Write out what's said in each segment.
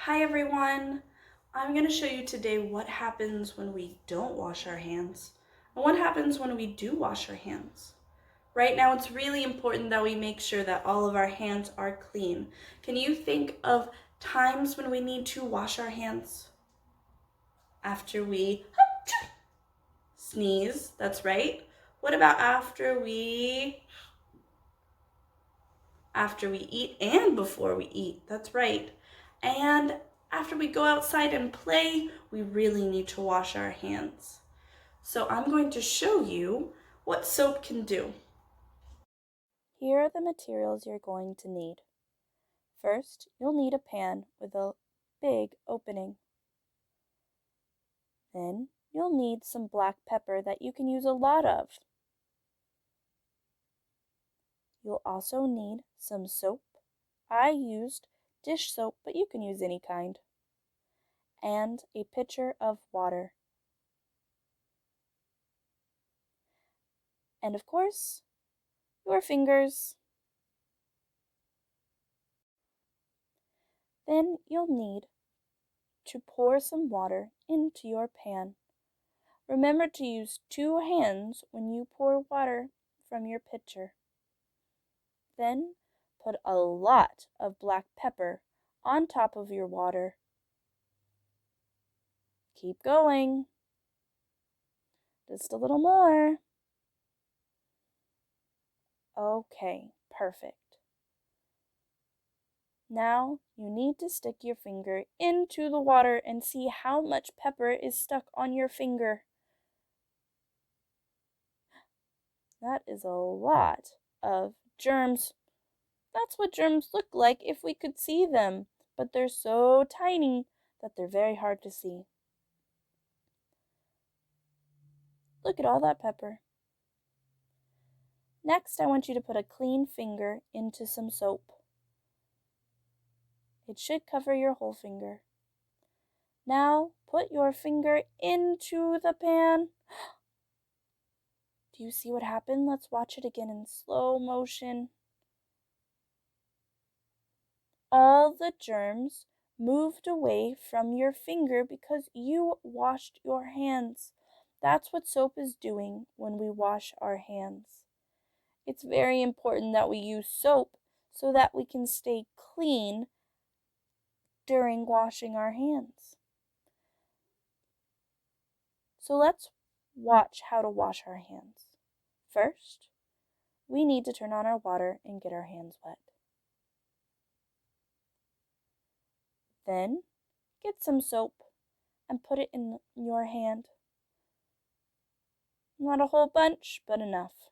Hi everyone! I'm going to show you today what happens when we don't wash our hands and what happens when we do wash our hands. Right now it's really important that we make sure that all of our hands are clean. Can you think of times when we need to wash our hands? After we sneeze, that's right. What about after we eat and before we eat? That's right. And after we go outside and play, we really need to wash our hands. So I'm going to show you what soap can do. Here are the materials you're going to need. First, you'll need a pan with a big opening. Then, you'll need some black pepper that you can use a lot of. You'll also need some soap. I used dish soap, but you can use any kind. And a pitcher of water. And of course, your fingers. Then you'll need to pour some water into your pan. Remember to use 2 hands when you pour water from your pitcher. Then put a lot of black pepper on top of your water. Keep going. Just a little more. Okay, perfect. Now you need to stick your finger into the water and see how much pepper is stuck on your finger. That is a lot of germs. That's what germs look like if we could see them, but they're so tiny that they're very hard to see. Look at all that pepper. Next, I want you to put a clean finger into some soap. It should cover your whole finger. Now, put your finger into the pan. Do you see what happened? Let's watch it again in slow motion. All the germs moved away from your finger because you washed your hands. That's what soap is doing when we wash our hands. It's very important that we use soap so that we can stay clean during washing our hands. So let's watch how to wash our hands. First, we need to turn on our water and get our hands wet. Then, get some soap and put it in your hand. Not a whole bunch, but enough.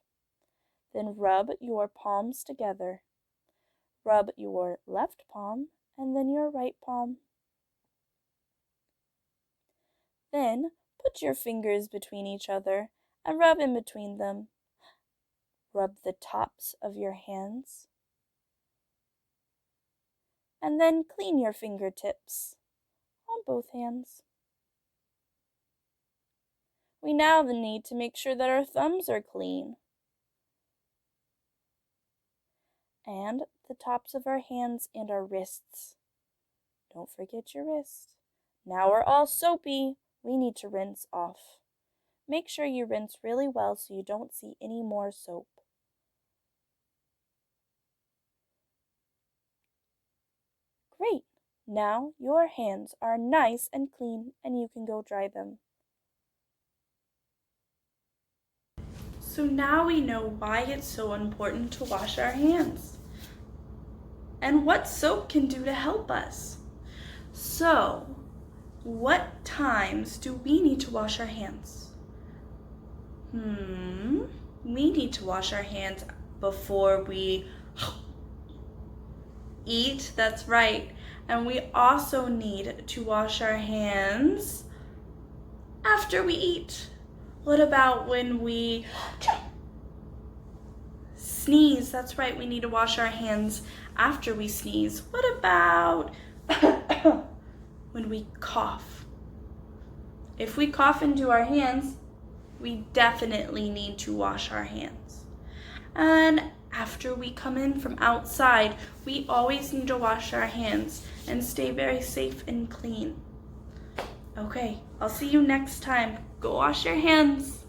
Then rub your palms together. Rub your left palm and then your right palm. Then put your fingers between each other and rub in between them. Rub the tops of your hands. And then clean your fingertips on both hands. We now need to make sure that our thumbs are clean. And the tops of our hands and our wrists. Don't forget your wrists. Now we're all soapy. We need to rinse off. Make sure you rinse really well so you don't see any more soap. Great! Now your hands are nice and clean and you can go dry them. So now we know why it's so important to wash our hands and what soap can do to help us. So, what times do we need to wash our hands? We need to wash our hands before we eat, that's right. And we also need to wash our hands after we eat. What about when we sneeze? That's right, we need to wash our hands after we sneeze. What about when we cough? If we cough into our hands, we definitely need to wash our hands. And after we come in from outside, we always need to wash our hands and stay very safe and clean. Okay, I'll see you next time. Go wash your hands.